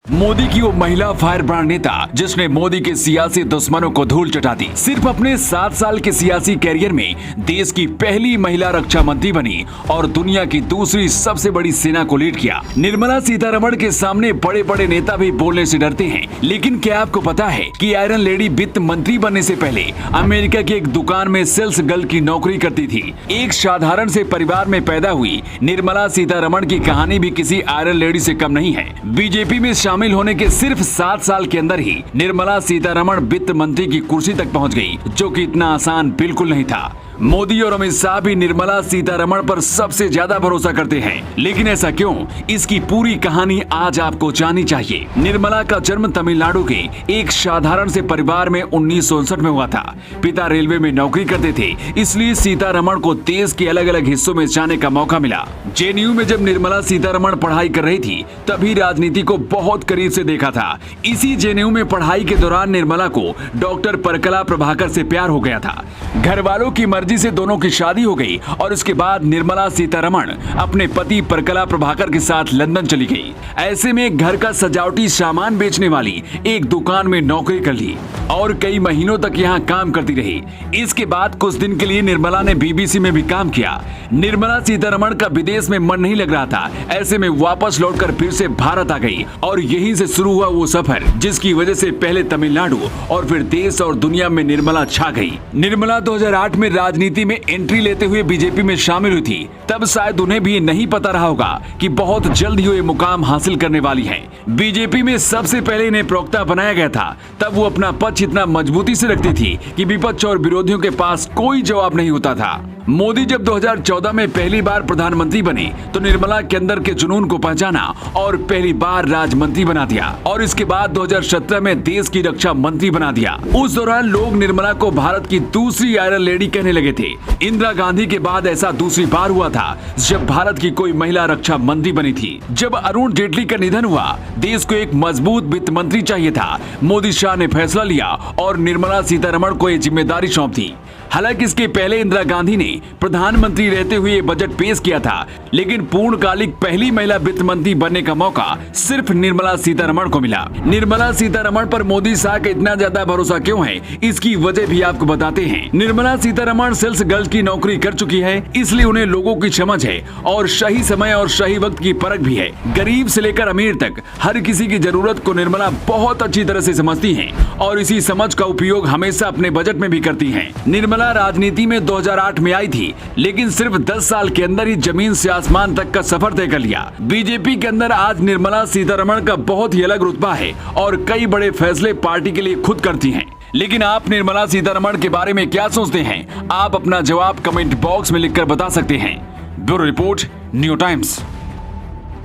मोदी की वो महिला फायर ब्रांड नेता जिसने मोदी के सियासी दुश्मनों को धूल चटा दी, सिर्फ अपने 7 साल के सियासी कैरियर में देश की पहली महिला रक्षा मंत्री बनी और दुनिया की दूसरी सबसे बड़ी सेना को लीड किया। निर्मला सीतारमण के सामने बड़े बड़े नेता भी बोलने से डरते हैं, लेकिन क्या आपको पता है कि आयरन लेडी वित्त मंत्री बनने से पहले अमेरिका की एक दुकान में सेल्स गर्ल की नौकरी करती थी। एक साधारण से परिवार में पैदा हुई निर्मला सीतारमण की कहानी भी किसी आयरन लेडी से कम नहीं है। बीजेपी में शामिल होने के सिर्फ 7 साल के अंदर ही निर्मला सीतारमण वित्त मंत्री की कुर्सी तक पहुंच गई, जो कि इतना आसान बिल्कुल नहीं था। मोदी और अमित शाह भी निर्मला सीतारमण पर सबसे ज्यादा भरोसा करते हैं, लेकिन ऐसा क्यों? इसकी पूरी कहानी आज आपको जाननी चाहिए। निर्मला का जन्म तमिलनाडु के एक साधारण से परिवार में 1959 में हुआ था। पिता रेलवे में नौकरी करते थे, इसलिए सीतारमण को देश के अलग अलग हिस्सों में जाने का मौका मिला। जेएनयू में जब निर्मला सीतारमण पढ़ाई कर रही थी, तभी राजनीति को बहुत करीब से देखा था। इसी जेएनयू में पढ़ाई के दौरान निर्मला को डॉक्टर परकला प्रभाकर से प्यार हो गया था। घर वालों की मर्जी से दोनों की शादी हो गई और उसके बाद निर्मला सीतारमण अपने पति परकला प्रभाकर के साथ लंदन चली गई। ऐसे में एक घर का सजावटी सामान बेचने वाली एक दुकान में नौकरी कर ली और कई महीनों तक यहाँ काम करती रही। इसके बाद कुछ दिन के लिए निर्मला ने बीबीसी में भी काम किया। निर्मला सीतारमण का विदेश में मन नहीं लग रहा था, ऐसे में वापस लौटकर फिर से भारत आ गई और यहीं से शुरू हुआ वो सफर जिसकी वजह से पहले तमिलनाडु और फिर देश और दुनिया में निर्मला छा गई। निर्मला 2008 में राजनीति में एंट्री लेते हुए बीजेपी में शामिल हुई थी। तब शायद उन्हें भी नहीं पता रहा होगा कि बहुत जल्द ही वो मुकाम हासिल करने वाली है। बीजेपी में सबसे पहले इन्हें प्रवक्ता बनाया गया था। तब वो अपना पक्ष इतना मजबूती से रखती थी कि विपक्ष और विरोधियों के पास कोई जवाब नहीं होता था। मोदी जब 2014 में पहली बार प्रधानमंत्री बने तो निर्मला के अंदर के जुनून को पहचाना और पहली बार राज्य मंत्री बना दिया और इसके बाद 2017 में देश की रक्षा मंत्री बना दिया। उस दौरान लोग निर्मला को भारत की दूसरी आयरन लेडी कहने लगे थे। इंदिरा गांधी के बाद ऐसा दूसरी बार हुआ था जब भारत की कोई महिला रक्षा मंत्री बनी थी। जब अरुण जेटली का निधन हुआ, देश को एक मजबूत वित्त मंत्री चाहिए था। मोदी शाह ने फैसला लिया और निर्मला सीतारमण को ये जिम्मेदारी सौंप दी। हालांकि इसके पहले इंदिरा गांधी ने प्रधानमंत्री रहते हुए बजट पेश किया था, लेकिन पूर्णकालिक पहली महिला वित्त मंत्री बनने का मौका सिर्फ निर्मला सीतारमण को मिला। निर्मला सीतारमण पर मोदी शाह का इतना ज्यादा भरोसा क्यों है, इसकी वजह भी आपको बताते हैं। निर्मला सीतारमण सेल्स गर्ल की नौकरी कर चुकी है, इसलिए उन्हें लोगों की समझ है और सही समय और सही वक्त की परख भी है। गरीब से लेकर अमीर तक हर किसी की जरूरत को निर्मला बहुत अच्छी तरह से समझती है और इसी समझ का उपयोग हमेशा अपने बजट में भी करती है। निर्मला राजनीति में 2008 में आई थी, लेकिन सिर्फ 10 साल के अंदर ही जमीन से आसमान तक का सफर तय कर लिया। बीजेपी के अंदर आज निर्मला सीतारमण का बहुत ही अलग रुतबा है और कई बड़े फैसले पार्टी के लिए खुद करती हैं। लेकिन आप निर्मला सीतारमण के बारे में क्या सोचते हैं? आप अपना जवाब कमेंट बॉक्स में लिखकर बता सकते हैं। Bureau report, new times.